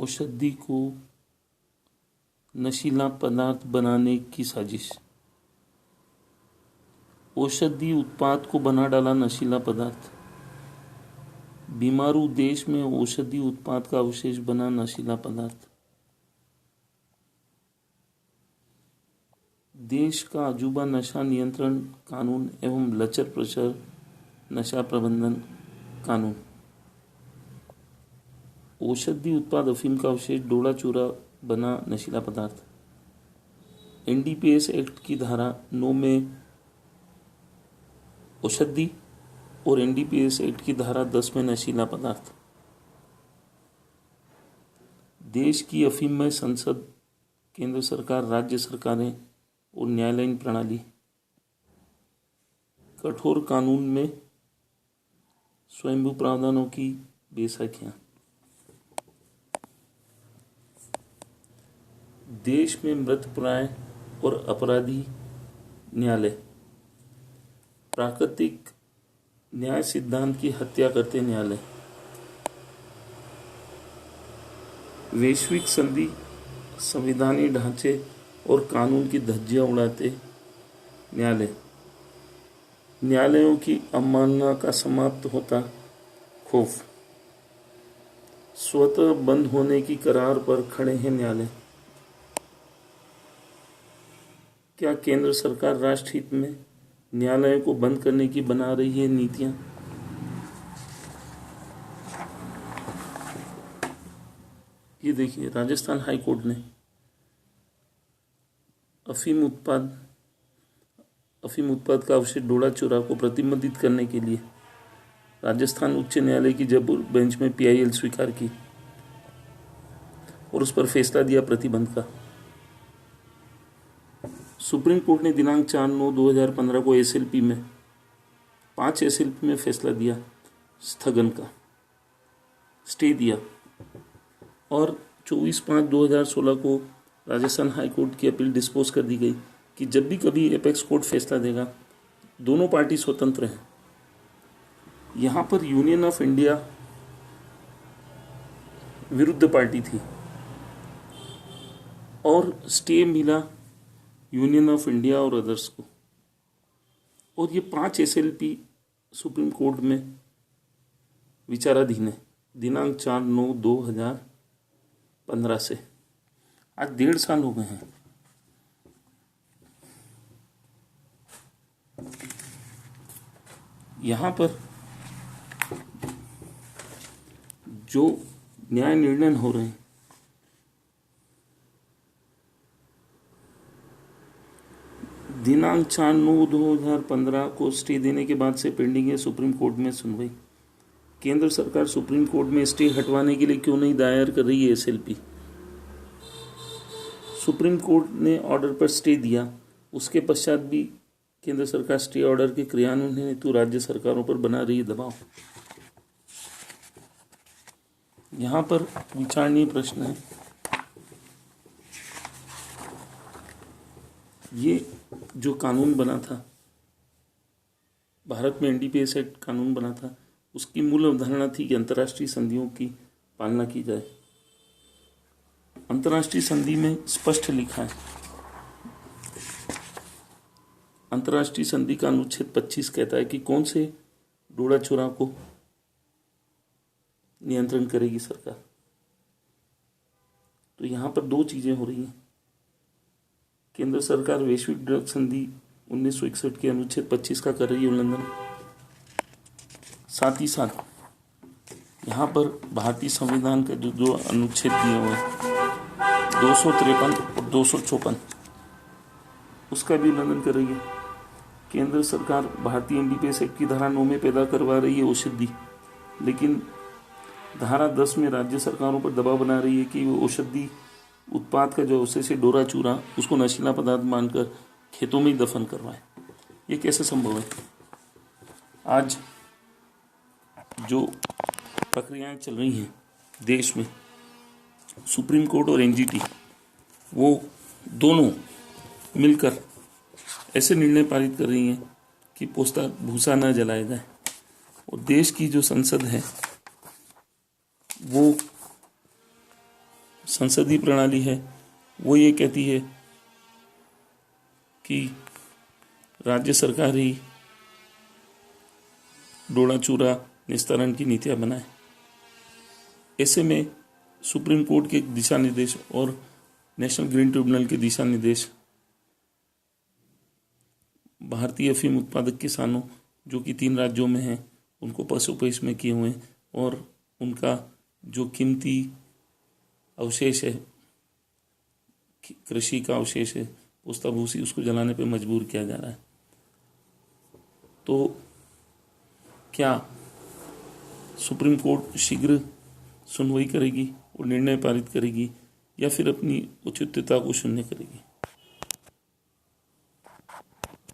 औषधि को नशीला पदार्थ बनाने की साजिश। औषधि उत्पाद को बना डाला नशीला पदार्थ। बीमारू देश में औषधि उत्पाद का अवशेष बना नशीला पदार्थ। देश का अजूबा नशा नियंत्रण कानून एवं लचर प्रचर नशा प्रबंधन कानून। औषधि उत्पाद अफीम का अवशेष डोला चूरा बना नशीला पदार्थ। एनडीपीएस एक्ट की धारा 9 में औषधि और एनडीपीएस एक्ट की धारा 10 में नशीला पदार्थ। देश की अफीममय संसद, केंद्र सरकार, राज्य सरकारें और न्यायालयीन प्रणाली। कठोर कानून में स्वयंभू प्रावधानों की बेसाखियां। देश में मृतप्राय और अपराधी न्यायालय। प्राकृतिक न्याय सिद्धांत की हत्या करते न्यायालय। वैश्विक संधि, संविधानीय ढांचे और कानून की धज्जियां उड़ाते न्यायालय। न्यायालयों की अवमानना का समाप्त होता खौफ। स्वतः बंद होने की करार पर खड़े हैं न्यायालय। क्या केंद्र सरकार राष्ट्रहित में न्यायालयों को बंद करने की बना रही है नीतियां? ये देखिए, राजस्थान हाई कोर्ट ने अफीम उत्पाद का अवशेष डोला चूरा को प्रतिबंधित करने के लिए राजस्थान उच्च न्यायालय की जयपुर बेंच में पीआईएल स्वीकार की और उस पर फैसला दिया प्रतिबंध का। सुप्रीम कोर्ट ने दिनांक 4/9/2015 को एसएलपी में 5 एसएलपी में फैसला दिया स्थगन का, स्टे दिया और 24/5/2016 को राजस्थान हाई कोर्ट की अपील डिस्पोज कर दी गई कि जब भी कभी एपेक्स कोर्ट फैसला देगा, दोनों पार्टी स्वतंत्र हैं। यहां पर यूनियन ऑफ इंडिया विरुद्ध पार्टी थी और स्टे मिला यूनियन ऑफ इंडिया और अदर्स को। और ये 5 एसएलपी सुप्रीम कोर्ट में विचाराधीन है दिनांक 4/9/2015 से। आज 1.5 साल हो गए हैं। यहां पर जो न्याय निर्णय हो रहे हैं, दिनांक 4/9/2015 को स्टे देने के बाद से पेंडिंग है सुप्रीम कोर्ट में सुनवाई। केंद्र सरकार सुप्रीम कोर्ट में स्टे हटवाने के लिए क्यों नहीं दायर कर रही है एसएलपी? सुप्रीम कोर्ट ने ऑर्डर पर स्टे दिया, उसके पश्चात भी केंद्र सरकार स्टे ऑर्डर के क्रियान्वयन हेतु राज्य सरकारों पर बना रही है दबाव। यहां पर विचारणीय प्रश्न है, ये जो कानून बना था, भारत में एनडीपीएस एक्ट कानून बना था, उसकी मूल अवधारणा थी कि अंतर्राष्ट्रीय संधियों की पालना की जाए। अंतर्राष्ट्रीय संधि में स्पष्ट लिखा है, अंतर्राष्ट्रीय संधि का अनुच्छेद 25 कहता है कि कौन से डोला चूरा को नियंत्रण करेगी सरकार। तो यहां पर 2 चीजें हो रही हैं। केंद्र सरकार वैश्विक ड्रग संधि 1961 के अनुच्छेद 25 का कर रही है उल्लंघन। साथ ही साथ यहाँ पर भारतीय संविधान के जो अनुच्छेद दिए हुए हैं 253 और 254, उसका भी उल्लंघन कर रही है। केंद्र सरकार भारतीय एनडीपीएस एक्ट की धारा 9 में पैदा करवा रही है औषधि, लेकिन धारा 10 में राज्य सरकारों पर दबाव बना रही है कि वो औषधि उत्पाद का जो अवशेष है डोरा चूरा, उसको नशीला पदार्थ मानकर खेतों में ही दफन करवाए। ये कैसे संभव है? आज जो प्रक्रियाएं चल रही हैं देश में, सुप्रीम कोर्ट और एनजीटी, वो दोनों मिलकर ऐसे निर्णय पारित कर रही हैं कि पोस्ता भूसा न जलाया जाए। और देश की जो संसद है वो संसदीय प्रणाली है वो ये कहती है कि राज्य सरकार ही डोड़ा चूरा निस्तारण की नीतियां बनाए। ऐसे में सुप्रीम कोर्ट के दिशा निर्देश और नेशनल ग्रीन ट्रिब्यूनल के दिशा निर्देश भारतीय अफीम उत्पादक किसानों जो कि 3 राज्यों में हैं उनको पशुपेश में किए हुए हैं और उनका जो कीमती अवशेष है, कृषि का अवशेष है, पुस्ता भूसी, उसको जलाने पे मजबूर किया जा रहा है। तो क्या सुप्रीम कोर्ट शीघ्र सुनवाई करेगी और निर्णय पारित करेगी या फिर अपनी उचितता को शून्य करेगी?